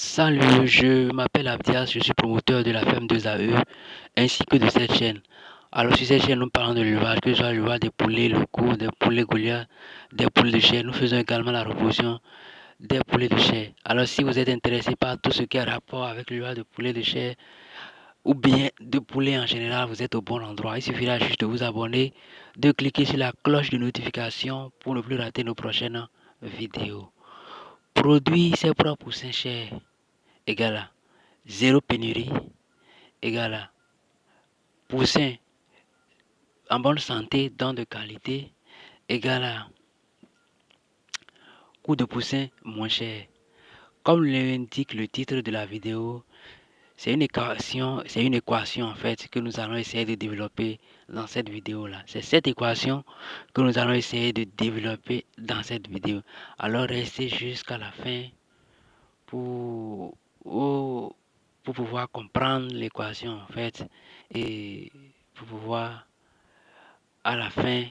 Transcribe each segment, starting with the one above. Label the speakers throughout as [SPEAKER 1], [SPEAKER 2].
[SPEAKER 1] Salut, je m'appelle Abdias, je suis promoteur de la ferme 2AE ainsi que de cette chaîne. Alors sur cette chaîne, nous parlons de l'élevage, que ce soit l'élevage des poulets locaux, des poulets Goliath, des poulets de chair. Nous faisons également la reproduction des poulets de chair. Alors si vous êtes intéressé par tout ce qui a rapport avec l'élevage de poulets de chair ou bien de poulets en général, vous êtes au bon endroit. Il suffira juste de vous abonner, de cliquer sur la cloche de notification pour ne plus rater nos prochaines vidéos. Produire ses propres poussins chers égale à zéro pénurie égale à poussin en bonne santé, dans de qualité, égale à coût de poussin moins cher. Comme l'indique le titre de la vidéo, c'est une équation en fait que nous allons essayer de développer dans cette vidéo-là. C'est cette équation que nous allons essayer de développer dans cette vidéo. Alors restez jusqu'à la fin pour, pour pouvoir comprendre l'équation en fait et pour pouvoir à la fin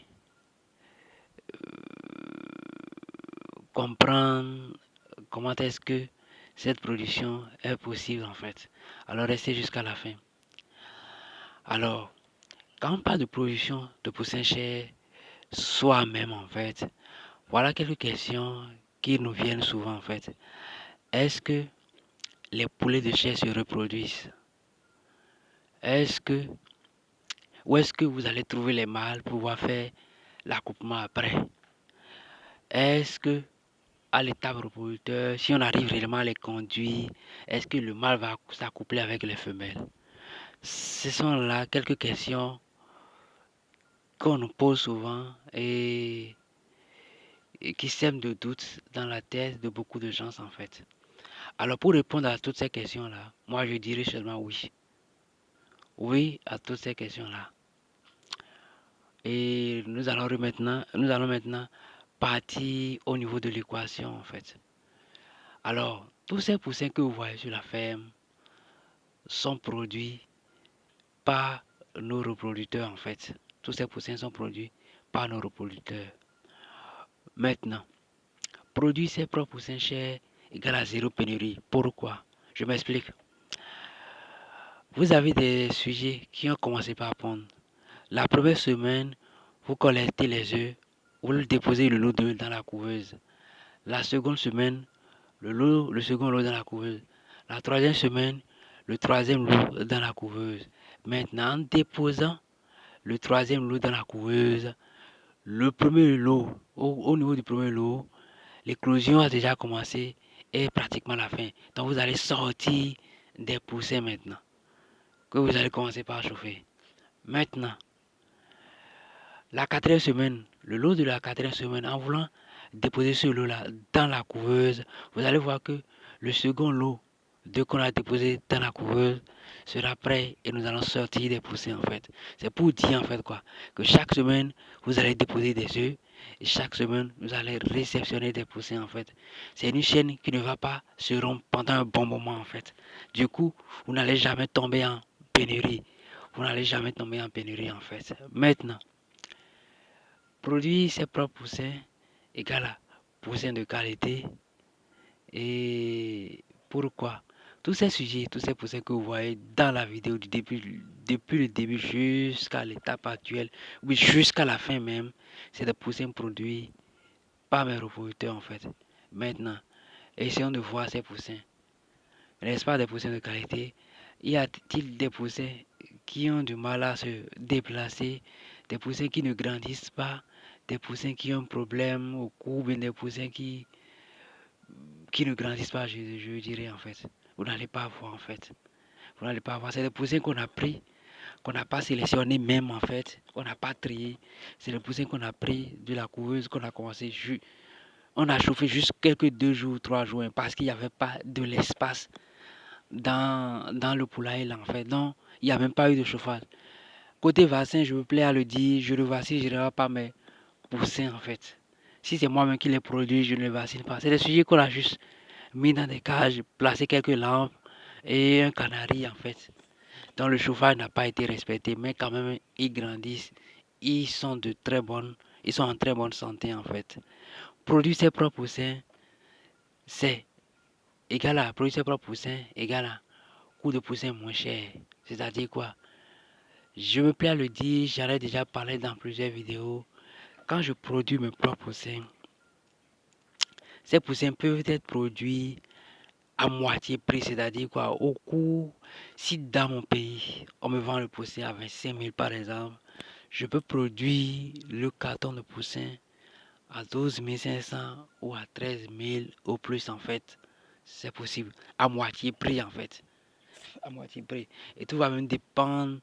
[SPEAKER 1] comprendre comment est-ce que cette production est possible en fait. Alors restez jusqu'à la fin. Alors, quand on parle de production de poussins chers soi-même en fait, voilà quelques questions qui nous viennent souvent en fait. Est-ce que les poulets de chair se reproduisent? Est-ce que Où est-ce que vous allez trouver les mâles pour pouvoir faire l'accouplement après? Est-ce que à l'étape reproducteur, si on arrive réellement à les conduire, est-ce que le mâle va s'accoupler avec les femelles? Ce sont là quelques questions qu'on nous pose souvent et qui sèment de doutes dans la tête de beaucoup de gens en fait. Alors pour répondre à toutes ces questions-là, moi je dirais seulement oui. Oui à toutes ces questions-là. Et nous allons maintenant partir au niveau de l'équation en fait. Alors, tous ces poussins que vous voyez sur la ferme sont produits par nos reproducteurs en fait. Tous ces poussins sont produits par nos reproducteurs. Maintenant, produire ses propres poussins chers égale à zéro pénurie. Pourquoi? Je m'explique. Vous avez des sujets qui ont commencé par pondre. La première semaine, vous collectez les œufs, vous déposez le lot d'œufs dans la couveuse. La seconde semaine, le second lot dans la couveuse. La troisième semaine, le troisième lot dans la couveuse. Maintenant, en déposant le troisième lot dans la couveuse, le premier lot, au niveau du premier lot, l'éclosion a déjà commencé et pratiquement la fin. Donc vous allez sortir des poussins maintenant, que vous allez commencer par chauffer. Maintenant, la quatrième semaine, le lot de la quatrième semaine, en voulant déposer ce lot-là dans la couveuse, vous allez voir que le second lot de qu'on a déposé dans la couveuse sera prêt et nous allons sortir des poussins en fait. C'est pour dire en fait quoi, que chaque semaine, vous allez déposer des œufs et chaque semaine, vous allez réceptionner des poussins en fait. C'est une chaîne qui ne va pas se rompre pendant un bon moment en fait. Du coup, vous n'allez jamais tomber en pénurie. Vous n'allez jamais tomber en pénurie en fait. Maintenant, produire ses propres poussins égale à poussins de qualité. Et pourquoi? Tous ces sujets, tous ces poussins que vous voyez dans la vidéo du début, depuis le début jusqu'à l'étape actuelle, oui, jusqu'à la fin même, c'est des poussins produits par mes reproducteurs en fait. Maintenant, essayons de voir ces poussins. N'est-ce pas des poussins de qualité? Y a-t-il des poussins qui ont du mal à se déplacer, des poussins qui ne grandissent pas, des poussins qui ont un problème au cou, bien des poussins qui ne grandissent pas, je dirais en fait. Vous n'allez pas voir en fait. Vous n'allez pas voir. C'est des poussins qu'on a pris, qu'on n'a pas sélectionné même en fait, qu'on n'a pas trié. C'est des poussins qu'on a pris de la couveuse, qu'on a commencé. On a chauffé juste quelques 2 jours, 3 jours, hein, parce qu'il n'y avait pas de l'espace dans le poulailler là en fait. Donc, il n'y a même pas eu de chauffage. Côté vaccin, je me plais à le dire, je ne vaccine pas mes poussins en fait. Si c'est moi-même qui les produis, je ne les vaccine pas. C'est des sujets qu'on a juste mis dans des cages, placé quelques lampes et un canari en fait. Donc le chauffage n'a pas été respecté, mais quand même ils grandissent. Ils sont en très bonne santé en fait. Produire ses propres poussins, c'est égale à produire ses propres poussins égale à coût de poussin moins cher. C'est-à-dire quoi? Je me plais à le dire, j'en ai déjà parlé dans plusieurs vidéos. Quand je produis mes propres poussins, ces poussins peuvent être produits à moitié prix, c'est-à-dire quoi? Au coût, si dans mon pays, on me vend le poussin à 25 000 par exemple, je peux produire le carton de poussin à 12 500 ou à 13 000 au plus en fait. C'est possible. À moitié prix en fait. À moitié prix. Et tout va même dépendre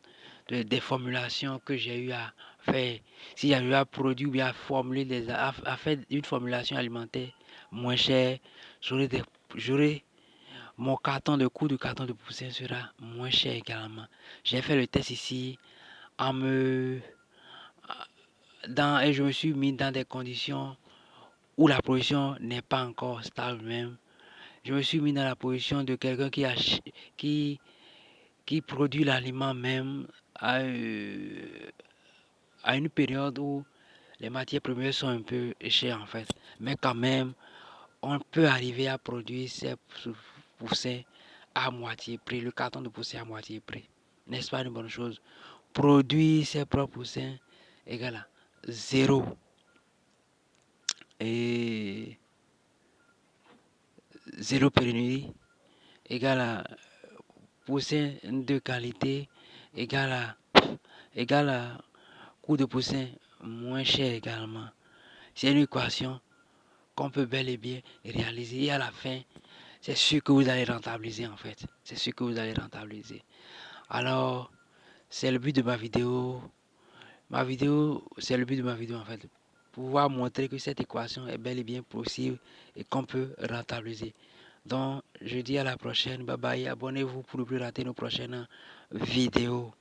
[SPEAKER 1] des formulations que j'ai eu à faire. Si j'ai eu à produire ou bien à formuler, à faire une formulation alimentaire moins chère, j'aurai mon coût de carton de poussin sera moins cher également. J'ai fait le test ici en me, et je me suis mis dans des conditions où la production n'est pas encore stable même. Je me suis mis dans la position de quelqu'un qui, qui produit l'aliment même à une période où les matières premières sont un peu chères en fait. Mais quand même, on peut arriver à produire ces poussins à moitié prix, le carton de poussins à moitié prix. N'est-ce pas une bonne chose? Produire ses propres poussins égale à zéro. Et zéro pénurie égale à poussin de qualité égale à coût de poussin moins cher également. C'est une équation qu'on peut bel et bien réaliser et à la fin, c'est sûr que vous allez rentabiliser en fait. C'est sûr que vous allez rentabiliser. Alors, c'est le but de ma vidéo. C'est le but de ma vidéo en fait. Pouvoir montrer que cette équation est bel et bien possible et qu'on peut rentabiliser. Donc, je dis à la prochaine. Bye bye. Abonnez-vous pour ne plus rater nos prochaines vidéos.